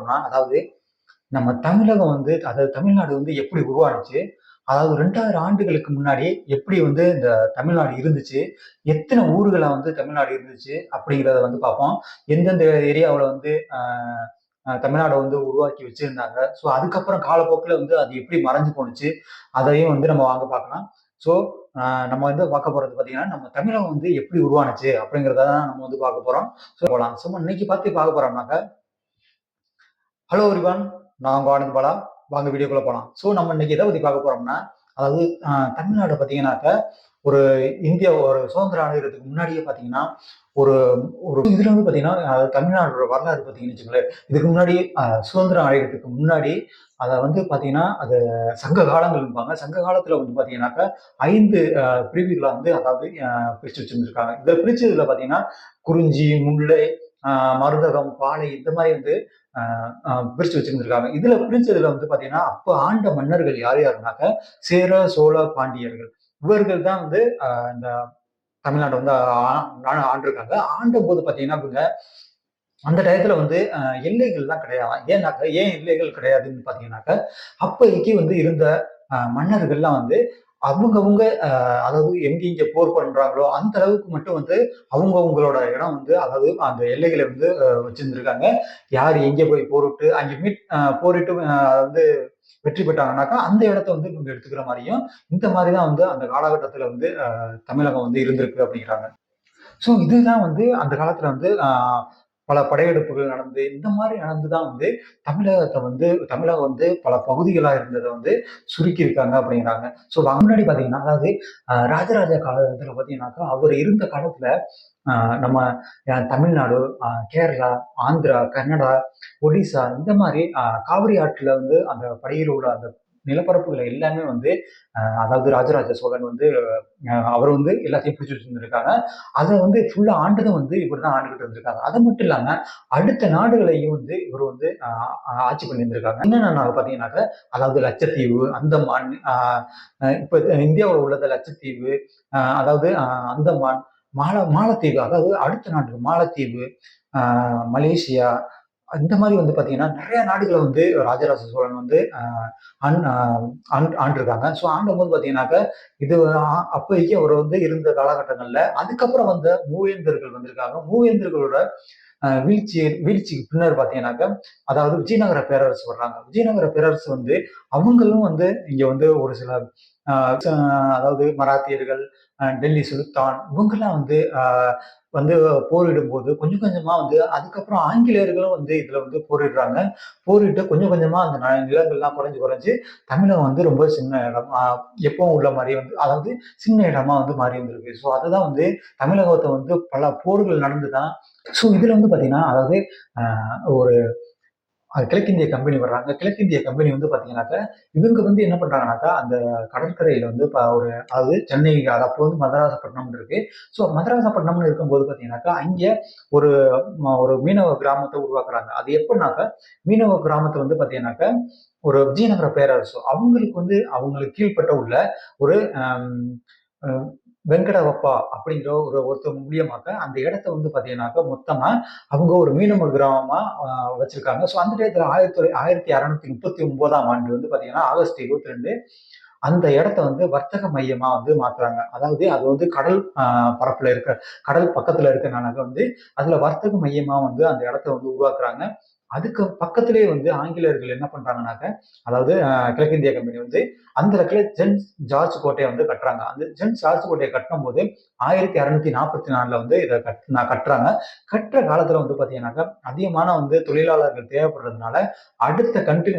போறோம்னா, அதாவது நம்ம தமிழகம் வந்து அதாவது தமிழ்நாடு வந்து எப்படி உருவானுச்சு? அதாவது 2000 ஆண்டுகளுக்கு முன்னாடி எப்படி வந்து இந்த தமிழ்நாடு இருந்துச்சு? எத்தன ஊர்கள வந்து தமிழ்நாடு இருந்துச்சு? அப்படிங்கிறத வந்து பார்ப்போம். எந்தெந்த ஏரியாவுல வந்து தமிழ்நாட வந்து உருவாக்கி வச்சிருந்தாங்க. ஸோ அதுக்கப்புறம் காலப்போக்குல வந்து அது எப்படி மறைஞ்சு போணுச்சு? அதையும் வந்து நம்ம வாங்க பார்க்கலாம். ஸோ அ நம்ம வந்து பார்க்க போறது பார்த்தீங்கன்னா, நம்ம தமிழகம் வந்து எப்படி உருவானுச்சு? அப்படிங்கிறத தான் நம்ம வந்து பார்க்க போறோம். ஸோ போலாம். இன்னைக்கு பார்க்க போறோம்னாக்க ஹலோ எவ்ரிவன். நான் உங்க ஆனந்த் பாலா. வாங்க வீடியோக்குள்ள போலாம். நம்ம இன்னைக்கு எத பத்தி பார்க்க போறோம்னா, அதாவது தமிழ்நாடு பார்த்தீங்கன்னாக்க, ஒரு இந்தியா ஒரு சுதந்திரம் அடையறதுக்கு முன்னாடியே பார்த்தீங்கன்னா, ஒரு ஒரு இதுல வந்து பார்த்தீங்கன்னா, தமிழ்நாடோட வரலாறு பார்த்தீங்கன்னு வச்சுக்கோங்களேன். இதுக்கு முன்னாடி சுதந்திரம் அடையறதுக்கு முன்னாடி அத வந்து பார்த்தீங்கன்னா, அது சங்க காலங்கள்ம்பாங்க. சங்க காலத்துல வந்து பார்த்தீங்கன்னாக்க, 5 பிரிவுகளா வந்து அதாவது பிரிச்சு வச்சிருந்திருக்காங்க. இத பிரிச்சதுல பார்த்தீங்கன்னா, குறிஞ்சி, முல்லை, அ மருதகம், பாலை இந்த மாரி வந்து அ அ பிரிச்சு வச்சிருந்திருக்காங்க. இதுல பிரிச்சதுல வந்து பாத்தீங்கன்னா, அப்ப ஆண்ட மன்னர்கள் யார் யாருனாக்க, சேர, சோழ, பாண்டியர்கள். இவர்கள் தான் வந்து இந்த தமிழ்நாட்ட வந்து ஆண்டிருக்காங்க. ஆண்டபோது பாத்தீங்கன்னா இவங்க அந்த டயத்துல வந்து எல்லைகள்லாம் கிடையாதாம். ஏன் எல்லைகள் கிடையாதுன்னு பாத்தீங்கன்னாக்க, அப்போதைக்கு வந்து இருந்த மன்னர்கள்லாம் வந்து அவங்கவங்க அதாவது எங்க போர் பண்றாங்களோ, அந்த அளவுக்கு மட்டும் வந்து அவங்கவங்களோட இடம் வந்து அதாவது அந்த எல்லைகள வந்து வச்சிருந்திருக்காங்க. யார் எங்க போய் போரிட்டு அங்க போரிட்டு வந்து வெற்றி பெற்றாங்கனாக்கா, அந்த இடத்த வந்து இவங்க எடுத்துக்கிற மாரியும், இந்த மாரி தான் வந்து அந்த காலகட்டத்துல வந்து தமிழகம் வந்து இருந்திருக்கு அப்படிங்கிறாங்க. இதுதான் வந்து அந்த காலத்துல வந்து பல படையெடுப்புகள் நடந்து, இந்த மாரி நடந்து தான் வந்து தமிழகம் வந்து பல பகுதிகளா இருந்தத வந்து சுருக்கியிருக்காங்க அப்படிங்கிறாங்க. முன்னாடி பார்த்தீங்கன்னா, அதாவது ராஜராஜ காலத்துல பார்த்தீங்கன்னாக்கா, அவர் இருந்த காலத்துல அ நம்ம தமிழ்நாடு, கேரளா, ஆந்திரா, கர்நாடகா, ஒடிசா இந்த மாரி காவிரி ஆற்றுல வந்து அந்த படையில் உள்ள அந்த நிலப்பரப்புகள எல்லாமே வந்து அதாவது ராஜராஜ சோழன் வந்து அவர் வந்து எல்லாத்தையும் பிடிச்சு வச்சிருந்திருக்காங்க. அத வந்து ஃபுல்லா ஆண்டதும் வந்து இவர் தான் ஆண்டுகிட்டு இருந்திருக்காங்க. அது மட்டும் இல்லாம அடுத்த நாடுகளையும் வந்து இவர் வந்து ஆட்சி பண்ணியிருந்திருக்காங்க. என்னென்ன பார்த்தீங்கன்னாக்க, அதாவது லட்சத்தீவு, அந்தமான், இப்ப இந்தியாவுல உள்ளது லட்சத்தீவு, அதாவது அந்தமான், மாலத்தீவு அதாவது அடுத்த நாட்டுக்கு மாலத்தீவு, மலேசியா இந்த மாரி வந்து பார்த்தீங்கன்னா, நெறைய நாடுகள வந்து ராஜராஜ சோழன் வந்து ஆண் ஆ ஆண்டிருக்காங்க. ஆண்டபோது பார்த்தீங்கன்னாக்க, இது அப்போதைக்கு அவர் வந்து இருந்த காலகட்டங்கள்ல, அதுக்கப்புறம் வந்த மூவேந்தர்கள் வந்திருக்காங்க. மூவேந்தர்களோட வீழ்ச்சிக்கு பின்னர் பார்த்தீங்கன்னாக்க, அதாவது விஜயநகர பேரரசு வர்றாங்க. விஜயநகர பேரரசு வந்து அவங்களும் வந்து இங்க வந்து ஒரு சில அ அதாவது மராத்தியர்கள், டெல்லி சுல்தான் இவங்கலாம் வந்து போரிடும்போது கொஞ்சம் கொஞ்சமா வந்து அதுக்கப்புறம் ஆங்கிலேயர்களும் வந்து இதுல வந்து போரிடுறாங்க. போரிட்டு கொஞ்சம் கொஞ்சமா அந்த நிலங்கள்லாம் குறைஞ்சு குறைஞ்சு தமிழகம் வந்து ரொம்ப சின்ன இடம். எப்பவும் உள்ள மாரியே வந்து அதாவது சின்ன இடமா வந்து மாறி இருந்திருக்கு. அதுதான் வந்து தமிழகத்த வந்து பல போர்கள் நடந்து தான் இதுல வந்து பாத்தீங்கன்னா, அதாவது அ ஒரு கிழக்கிந்திய கம்பெனி வர்றாங்க. கிழக்கிந்திய கம்பெனி வந்து பாத்தீங்கன்னாக்க, இவங்க வந்து என்ன பண்றாங்கன்னாக்கா, அந்த கடற்கரையில வந்து அதாவது சென்னை அப்போ வந்து மதராசப்பட்டினம்னு இருக்கு. மதராசப்பட்டினம்னு இருக்கும்போது பாத்தீங்கன்னாக்கா, அங்க ஒரு ஒரு மீனவ கிராமத்த உருவாக்குறாங்க. அது எப்படின்னாக்க, மீனவ கிராமத்த வந்து பாத்தீங்கன்னாக்க, ஒரு விஜயநகர பேரரசு அவங்களுக்கு கீழ்ப்பட்ட உள்ள ஒரு அ வெங்கடவப்பா அப்படிங்கிற ஒருத்தவங்க மூலியமாக அந்த இடத்த வந்து பாத்தீங்கன்னாக்கா, மொத்தமா அவங்க ஒரு மீனவ கிராமமா வச்சிருக்காங்க. அந்த டயத்துல 1639ஆம் ஆண்டு வந்து பாத்தீங்கன்னா, ஆகஸ்ட் 22 அந்த இடத்த வந்து வர்த்தக மையமா வந்து மாத்துறாங்க. அதாவது அது வந்து கடல் பரப்புல இருக்க கடல் பக்கத்துல இருக்கனால வந்து அதுல வர்த்தக மையமா வந்து அந்த இடத்த வந்து உருவாக்குறாங்க. அதுக்கு பக்கத்திலேயே வந்து ஆங்கிலேயர்கள் என்ன பண்றாங்கன்னாக்க, அதாவது கிழக்கிந்திய கம்பெனி வந்து அந்த இடத்துல செயின்ட் ஜார்ஜ் கோட்டைய வந்து கட்டுறாங்க. அந்த செயின்ட் ஜார்ஜ் கோட்டைய கட்டும்போது 1644ல வந்து இத கட்டுறாங்க. கட்டுற காலத்துல வந்து பாத்தீங்கன்னாக்கா, அதிகமான வந்து தொழிலாளர்கள் தேவைப்படுறதுனால அடுத்த கண்ட்ரி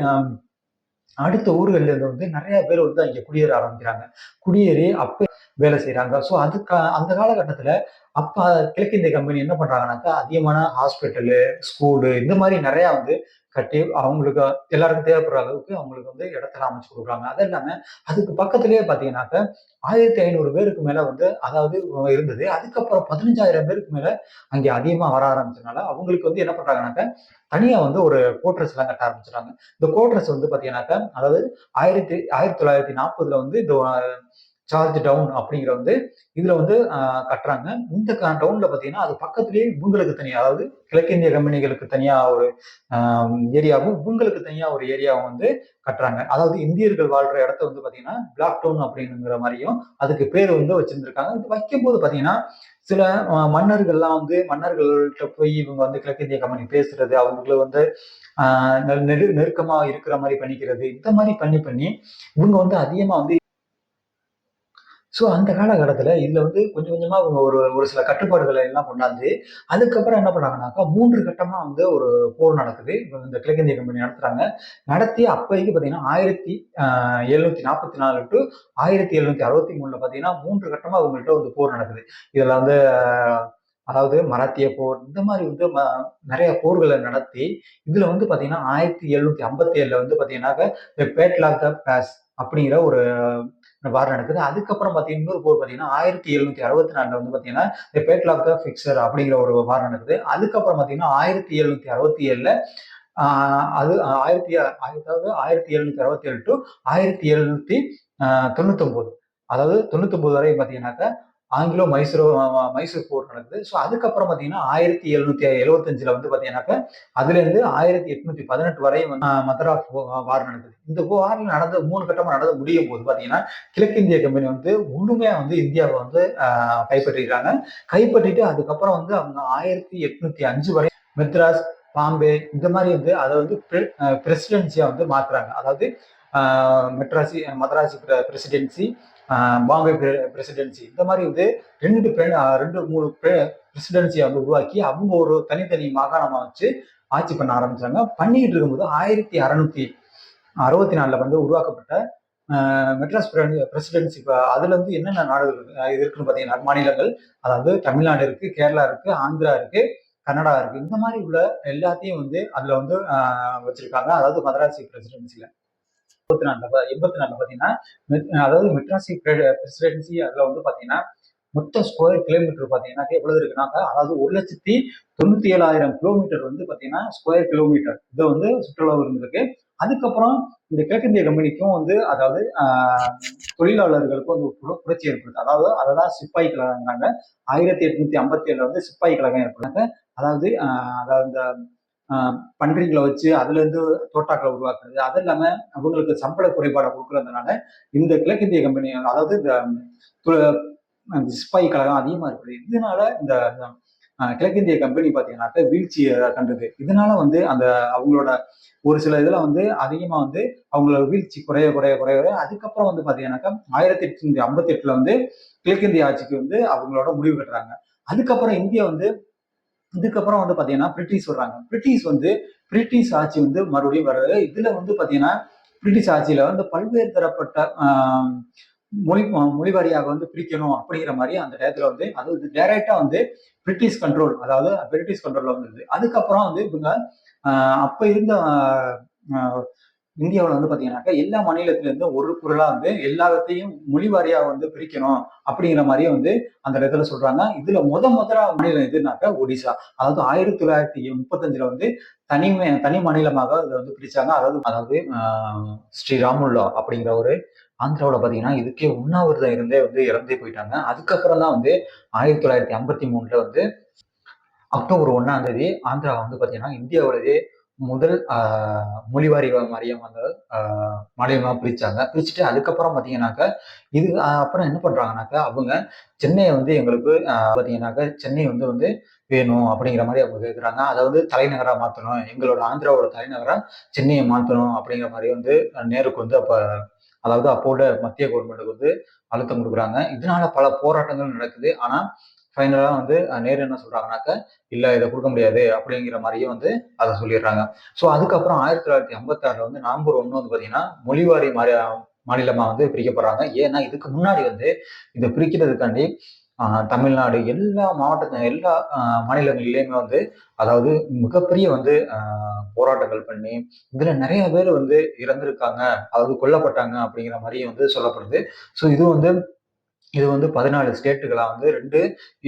அடுத்த ஊர்கள்ல இருந்து வந்து நிறைய பேர் வந்து அங்க குடியேற ஆரம்பிக்கிறாங்க. குடியேறி அப்ப வேலை செய்றாங்க. அந்த காலகட்டத்துல அப்ப கிழக்கிந்திய கம்பெனி என்ன பண்றாங்கன்னாக்கா, அதிகமான ஹாஸ்பிட்டலு, ஸ்கூலு இந்த மாரி நிறைய வந்து கட்டி அவங்களுக்கு எல்லாருக்கும் தேவைப்படுற அளவுக்கு அவங்களுக்கு வந்து இடத்தெல்லாம் அமைச்சு குடுக்குறாங்க. அது இல்லாம அதுக்கு பக்கத்திலேயே பார்த்தீங்கன்னாக்க, 1500 பேருக்கு மேல வந்து அதாவது இருந்தது. அதுக்கப்புறம் 15,000 பேருக்கு மேல அங்கே அதிகமா வர ஆரம்பிச்சதுனால, அவங்களுக்கு வந்து என்ன பண்றாங்கன்னாக்க, தனியா வந்து ஒரு குவார்டர்ஸ்லாம் கட்ட ஆரம்பிச்சுட்டாங்க. இந்த குவார்டர்ஸ் வந்து பார்த்தீங்கன்னாக்க, அதாவது 1940ல வந்து இந்த சார்ஜ் டவுன் அப்படிங்கிற வந்து இதுல வந்து கட்டுறாங்க. இந்த டவுன்ல பாத்தீங்கன்னா அது பக்கத்திலேயே இவங்களுக்கு தனியா, அதாவது கிழக்கிந்திய கம்பெனிகளுக்கு தனியா ஒரு ஏரியாவும், இவங்களுக்கு தனியா ஒரு ஏரியாவும் வந்து கட்டுறாங்க. அதாவது இந்தியர்கள் வாழ்ற இடத்த வந்து பாத்தீங்கன்னா பிளாக் டவுன் அப்படிங்கிற மாதிரியும் அதுக்கு பேர் வந்து வச்சிருந்திருக்காங்க. இது வைக்கும்போது பாத்தீங்கன்னா சில மன்னர்கள்லாம் வந்து மன்னர்கள்ட்ட போய் இவங்க வந்து கிழக்கிந்திய கம்பெனி பேசுறது, அவங்களுக்கு வந்து நெருக்கமா இருக்கிற மாதிரி பண்ணிக்கிறது, இந்த மாதிரி பண்ணி பண்ணி இவங்க வந்து அதிகமா வந்து ஸோ அந்த காலகட்டத்துல இதுல வந்து கொஞ்சம் கொஞ்சமா அவங்க ஒரு ஒரு சில கட்டுப்பாடுகளை எல்லாம் கொண்டாந்து, அதுக்கப்புறம் என்ன பண்ணாங்கன்னாக்கா 3 கட்டமா வந்து ஒரு போர் நடக்குது. இந்த கிழக்கிந்திய கம்பெனி நடத்துறாங்க. நடத்தி அப்போதைக்கு பார்த்தீங்கன்னா 1744 டு 1763ல பார்த்தீங்கன்னா 3 கட்டமா அவங்கள்ட்ட வந்து போர் நடக்குது. இதுல வந்து அதாவது மராத்திய போர் இந்த மாதிரி வந்து நிறைய போர்களை நடத்தி இதுல வந்து பாத்தீங்கன்னா 1757ல வந்து பாத்தீங்கன்னாக்க பேட்லாக் த பாஸ் அப்படிங்கிற ஒரு வார் நடக்குது. அதுக்கப்புறம் பாத்தீங்கன்னா இன்னொரு போர் பாத்தீங்கன்னா 1764ல வந்து பாத்தீங்கன்னா பேட்லாக் த பிக்சர் அப்படிங்கிற ஒரு வார் நடக்குது. அதுக்கப்புறம் பாத்தீங்கன்னா 1767ல அது அதாவது 1767 டு 1799, அதாவது 99 வரை பாத்தீங்கன்னாக்கா ஆங்கிலோ மைசூர் போர் நடக்குது. ஸோ அதுக்கப்புறம் பாத்தீங்கன்னா 1775ல வந்து பாத்தீங்கன்னாக்கா அதுல இருந்து 1818 வரை மதராஸ் வார் நடக்குது. இந்த வார்ல நடந்த 3 கட்டமா நடந்து முடியும் போது பாத்தீங்கன்னா கிழக்கிந்திய கம்பெனி வந்து முழுமையா வந்து இந்தியாவை வந்து கைப்பற்றிருக்காங்க. கைப்பற்றிட்டு அதுக்கப்புறம் வந்து அவங்க 1805 வரை மெத்ராஸ், பாம்பே இந்த மாதிரி வந்து அதை வந்து பிரசிடென்சியா வந்து மாத்துறாங்க. அதாவது மதராசி பிரசிடென்சி, பாம்பே பிரசிடென்சி இந்த மாதிரி வந்து ரெண்டு மூணு பிரசிடென்சியை வந்து உருவாக்கி அவங்க ஒரு தனித்தனி மாகாணமா வச்சு ஆட்சி பண்ண ஆரம்பிச்சாங்க. பண்ணிட்டு இருக்கும்போது 1664ல வந்து உருவாக்கப்பட்ட மெட்ராஸ் பிரசிடென்சி, அதுல இருந்து என்னென்ன நாடுகள் இருக்குன்னு பாத்தீங்கன்னா மாநிலங்கள், அதாவது தமிழ்நாடு இருக்கு, கேரளா இருக்கு, ஆந்திரா இருக்கு, கன்னடா இருக்கு. இந்த மாதிரி உள்ள எல்லாத்தையும் வந்து அதுல வந்து வச்சிருக்காங்க. அதாவது மதராசி பிரசிடென்சில 84ல பாத்தீங்கன்னா அதாவது மெட்ராசி பிரசிடென்சி அதுல வந்து பாத்தீங்கன்னா மொத்த ஸ்கொயர் கிலோமீட்டர் பாத்தீங்கன்னா எவ்வளவு இருக்குன்னாக்க, அதாவது 1,97,000 கிலோமீட்டர் வந்து பாத்தீங்கன்னா ஸ்கொயர் கிலோமீட்டர் இது வந்து சுற்றுலா இருந்திருக்கு. அதுக்கப்புறம் இந்த கிழக்கிந்திய கம்பெனிக்கும் வந்து அதாவது தொழிலாளர்களுக்கும் வந்து புரட்சி ஏற்படுது. அதாவது அததான் சிப்பாய் கழகங்கிறாங்க. 1857ல வந்து சிப்பாய் கழகம் ஏற்படுறாங்க. அதாவது இந்த பன்றிகளை வச்சு அதுல இருந்து தோட்டாக்களை உருவாக்குறது, அது இல்லாம அவங்களுக்கு சம்பள குறைபாடை கொடுக்கறதுனால இந்த கிழக்கிந்திய கம்பெனி, அதாவது இந்த சிப்பாய் கழகம் அதிகமா இருக்குது. இதனால இந்த கிழக்கிந்திய கம்பெனி பாத்தீங்கன்னாக்க வீழ்ச்சியை கண்டது. இதனால வந்து அந்த அவங்களோட ஒரு சில இதுல வந்து அதிகமா வந்து அவங்களோட வீழ்ச்சி குறைய குறைய குறைய அதுக்கப்புறம் வந்து பாத்தீங்கன்னாக்கா 1858ல வந்து கிழக்கிந்திய ஆட்சிக்கு வந்து அவங்களோட முடிவு கட்டுறாங்க. அதுக்கப்புறம் இந்தியா வந்து இதுக்கப்புறம் வந்து பாத்தீங்கன்னா பிரிட்டிஷ் வர்றாங்க. பிரிட்டிஷ் ஆட்சி வந்து மறுபடியும் வர்றது. இதுல வந்து பாத்தீங்கன்னா பிரிட்டிஷ் ஆட்சியில வந்து பல்வேறு தரப்பட்ட மொழி வாரியாக வந்து பிரிக்கணும் அப்படிங்கிற மாதிரி அந்த டயத்துல வந்து அது டைரக்டா வந்து பிரிட்டிஷ் கண்ட்ரோல், அதாவது பிரிட்டிஷ் கண்ட்ரோல்ல வந்தது. அதுக்கப்புறம் வந்து இவங்க அப்ப இருந்த இந்தியாவில் வந்து பாத்தீங்கன்னாக்கா எல்லா மாநிலத்தில இருந்து ஒரு பொருளா வந்து எல்லாத்தையும் மொழி வாரியா வந்து பிரிக்கணும் அப்படிங்கிற மாதிரியே வந்து அந்த இடத்துல சொல்றாங்க. இதுல முதலா மாநிலம் எதுனாக்கா ஒடிசா. அதாவது 1935ல வந்து தனி மாநிலமாக இதை வந்து பிரிச்சாங்க. அதாவது ஸ்ரீராமுல்லா அப்படிங்கிற ஒரு ஆந்திராவில் பாத்தீங்கன்னா இதுக்கே உண்ணாவிரதம் இருந்தே வந்து இறந்தே போயிட்டாங்க. அதுக்கப்புறம் தான் வந்து 1953ல வந்து அக்டோபர் 1ஆம் தேதி ஆந்திரா வந்து பாத்தீங்கன்னா இந்தியாவோடதே முதல் மொழிவாரி வாரியம் வந்து மாநிலமா பிரிச்சாங்க. பிரிச்சுட்டு அதுக்கப்புறம் பாத்தீங்கன்னாக்கா இது அப்புறம் என்ன பண்றாங்கன்னாக்கா அவங்க சென்னையை வந்து எங்களுக்கு பாத்தீங்கன்னாக்கா சென்னை வந்து வேணும் அப்படிங்கிற மாதிரி அவங்க கேட்குறாங்க. அதை வந்து தலைநகரா மாத்தணும், எங்களோட ஆந்திராவோட தலைநகரா சென்னையை மாத்தணும் அப்படிங்கிற மாதிரி வந்து நேருக்கு வந்து அதாவது அப்போட மத்திய கவர்மெண்ட்டுக்கு வந்து அழுத்தம் கொடுக்குறாங்க. இதனால பல போராட்டங்கள் நடக்குது. ஆனா ஃபைனலா வந்து நேரு என்ன சொல்றாங்கன்னாக்க இல்ல இதை கொடுக்க முடியாது அப்படிங்கிற மாதிரியே வந்து அதை சொல்லிடுறாங்க. ஸோ அதுக்கப்புறம் 1956ல வந்து நவம்பர் 1 வந்து பாத்தீங்கன்னா மொழிவாரி மாநிலமா வந்து பிரிக்கப்படுறாங்க. ஏன்னா இதுக்கு முன்னாடி வந்து இதை பிரிக்கிறதுக்காண்டி தமிழ்நாடு எல்லா எல்லா மாநிலங்களிலேயுமே வந்து அதாவது மிகப்பெரிய வந்து போராட்டங்கள் பண்ணி இதுல நிறைய பேர் வந்து இறந்திருக்காங்க, அதாவது கொல்லப்பட்டாங்க அப்படிங்கிற மாதிரி வந்து சொல்லப்படுது. ஸோ இது வந்து 14 ஸ்டேட்டுகளா வந்து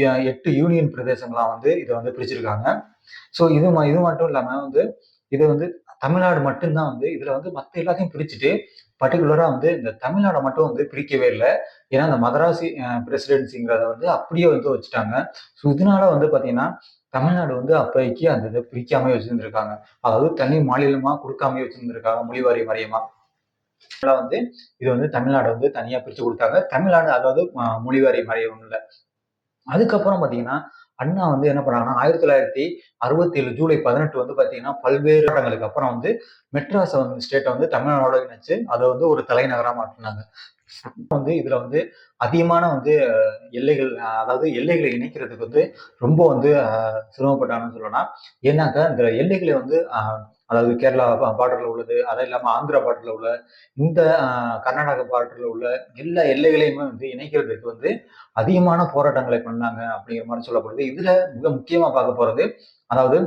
8 யூனியன் பிரதேசங்களா வந்து இதை வந்து பிரிச்சிருக்காங்க. ஸோ இது மட்டும் இல்லாம வந்து இது வந்து தமிழ்நாடு மட்டும்தான் வந்து இதுல வந்து மத்த எல்லாத்தையும் பிரிச்சுட்டு பர்ட்டிகுலரா வந்து இந்த தமிழ்நாடை மட்டும் வந்து பிரிக்கவே இல்லை. ஏன்னா இந்த மதராசி பிரசிடென்சிங்கிறத வந்து அப்படியே வந்து வச்சுட்டாங்க. ஸோ இதனால வந்து பாத்தீங்கன்னா தமிழ்நாடு வந்து அப்போதைக்கு அந்த இதை பிரிக்காம வச்சிருந்திருக்காங்க. அதாவது தனி மாநிலமா கொடுக்காமயே வச்சிருந்திருக்காங்க மொழிவாரி வாரியமா. வந்து இது வந்து தமிழ்நாடு வந்து தனியா பிரிச்சு கொடுத்தாங்க. தமிழ்நாடு அதாவது மொழிவாரி வாரியம் இல்ல. அதுக்கப்புறம் பாத்தீங்கன்னா அண்ணா வந்து என்ன பண்ணாங்கன்னா 1967 ஜூலை 18 வந்து பாத்தீங்கன்னா பல்வேறு போராட்டங்களுக்கு அப்புறம் வந்து மெட்ராஸ் வந்து ஸ்டேட்டை வந்து தமிழ்நாடோட இணைச்சு அதை வந்து ஒரு தலைநகரா மாற்றினாங்க. வந்து இதுல வந்து அதிகமான வந்து எல்லைகள் அதாவது எல்லைகளை இணைக்கிறதுக்கு வந்து ரொம்ப வந்து சிரமப்பட்டாங்கன்னு சொல்லலாம். ஏன்னாக்கா இந்த எல்லைகளை வந்து அதாவது கேரளா பார்டர்ல உள்ளது, அது இல்லாம ஆந்திரா பார்டர்ல உள்ள இந்த கர்நாடகா பார்டர்ல உள்ள எல்லா எல்லைகளையுமே வந்து இணைக்கிறதுக்கு வந்து அதிகமான போராட்டங்களை பண்ணாங்க அப்படிங்கிற மாதிரி சொல்லப்படுது. இதுல மிக முக்கியமா பார்க்க போறது அதாவது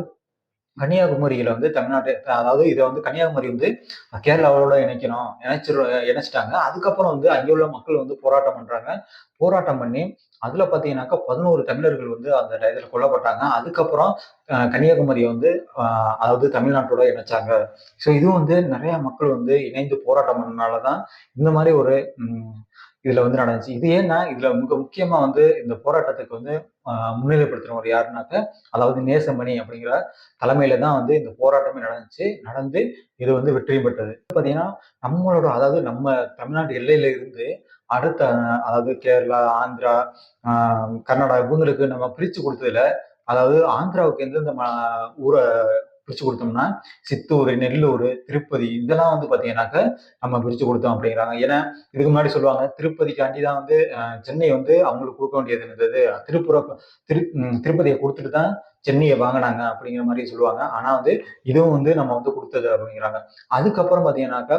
கன்னியாகுமரியில வந்து தமிழ்நாட்டு அதாவது இதை வந்து கன்னியாகுமரி வந்து கேரளாவோட இணைக்கணும் இணைச்சிட்டாங்க. அதுக்கப்புறம் வந்து அங்கே உள்ள மக்கள் வந்து போராட்டம் பண்றாங்க. போராட்டம் பண்ணி அதுல பாத்தீங்கன்னாக்கா 11 தமிழர்கள் வந்து அந்த டயத்துல கொல்லப்பட்டாங்க. அதுக்கப்புறம் கன்னியாகுமரியை வந்து அதாவது தமிழ்நாட்டோட இணைச்சாங்க. ஸோ இதுவும் வந்து நிறைய மக்கள் வந்து இணைந்து போராட்டம் பண்ணனாலதான் இந்த மாதிரி ஒரு இதுல வந்து நடந்துச்சு. இது ஏன்னா இதுல மிக முக்கியமா வந்து இந்த போராட்டத்துக்கு வந்து முன்னிலைப்படுத்துறவர் யாருன்னாக்க அதாவது நேசமணி அப்படிங்கிற தலைமையில தான் வந்து இந்த போராட்டமே நடந்து இது வந்து வெற்றி பெற்றது. பாத்தீங்கன்னா நம்மளோட அதாவது நம்ம தமிழ்நாட்டு எல்லையில இருந்து அடுத்த அதாவது கேரளா, ஆந்திரா, கர்நாடகா இவங்களுக்கு நம்ம பிரிச்சு கொடுத்ததுல அதாவது ஆந்திராவுக்கு எந்தெந்த ஊரை பிரிச்சு கொடுத்தோம்னா சித்தூர், நெல்லூர், திருப்பதி இதெல்லாம் வந்து பாத்தீங்கன்னாக்க நம்ம பிரிச்சு கொடுத்தோம் அப்படிங்கிறாங்க. ஏன்னா இதுக்கு முன்னாடி சொல்லுவாங்க திருப்பதிக்காண்டி தான் வந்து சென்னை வந்து அவங்களுக்கு கொடுக்க வேண்டியது இருந்தது. திருப்பதியை கொடுத்துட்டு தான் சென்னையை வாங்கினாங்க அப்படிங்கிற மாதிரி சொல்லுவாங்க. ஆனா வந்து இதுவும் வந்து நம்ம வந்து கொடுத்தது அப்படிங்கிறாங்க. அதுக்கப்புறம் பாத்தீங்கன்னாக்கா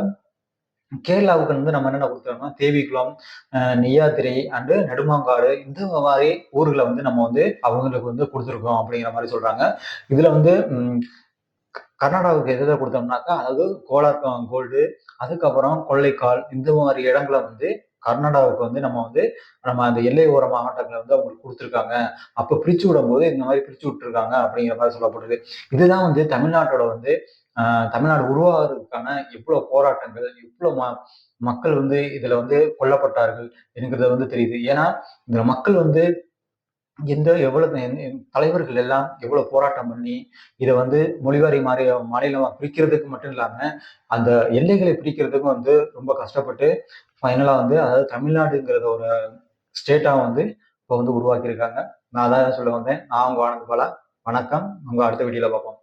கேரளாவுக்கு வந்து நம்ம என்னென்ன கொடுத்தோம்னா தேவிக்குளம், நெய்யாத்திரை அண்டு நெடுமாங்காடு இந்த மாதிரி ஊர்களை வந்து நம்ம வந்து அவங்களுக்கு வந்து கொடுத்துருக்கோம் அப்படிங்கிற மாதிரி சொல்றாங்க. இதுல வந்து கர்நாடகாவுக்கு எதை கொடுத்தோம்னாக்கா அதாவது கோலார் கோல்டு, அதுக்கப்புறம் கொள்ளைக்கால் இந்த மாதிரி இடங்களை வந்து கர்நாடகாவுக்கு வந்து நம்ம அந்த எல்லை ஓர மாவட்டங்களை வந்து அவங்களுக்கு கொடுத்துருக்காங்க. அப்ப பிரிச்சு விடும்போது இந்த மாதிரி பிரிச்சு விட்டுருக்காங்க அப்படிங்கிற மாதிரி சொல்லப்படுது. இதுதான் வந்து தமிழ்நாட்டோட வந்து தமிழ்நாடு உருவாகிறதுக்கான எவ்வளவு போராட்டங்கள், எவ்வளவு மக்கள் வந்து இதுல வந்து கொல்லப்பட்டார்கள் என்கிறத வந்து தெரியுது. ஏன்னா இந்த மக்கள் வந்து எவ்வளவு தலைவர்கள் எல்லாம் எவ்வளவு போராட்டம் பண்ணி இதை வந்து மொழிவாரி மாநிலமா பிரிக்கிறதுக்கு மட்டும் இல்லாம அந்த எல்லைகளை பிரிக்கிறதுக்கும் வந்து ரொம்ப கஷ்டப்பட்டு ஃபைனலா வந்து அதாவது தமிழ்நாடுங்கிறத ஒரு ஸ்டேட்டா வந்து இப்போ வந்து உருவாக்கியிருக்காங்க. நான் அதான் சொல்ல வந்தேன். நான் உங்க ஆனந்த் பாலா. வணக்கம். உங்க அடுத்த வீடியோல பார்ப்போம்.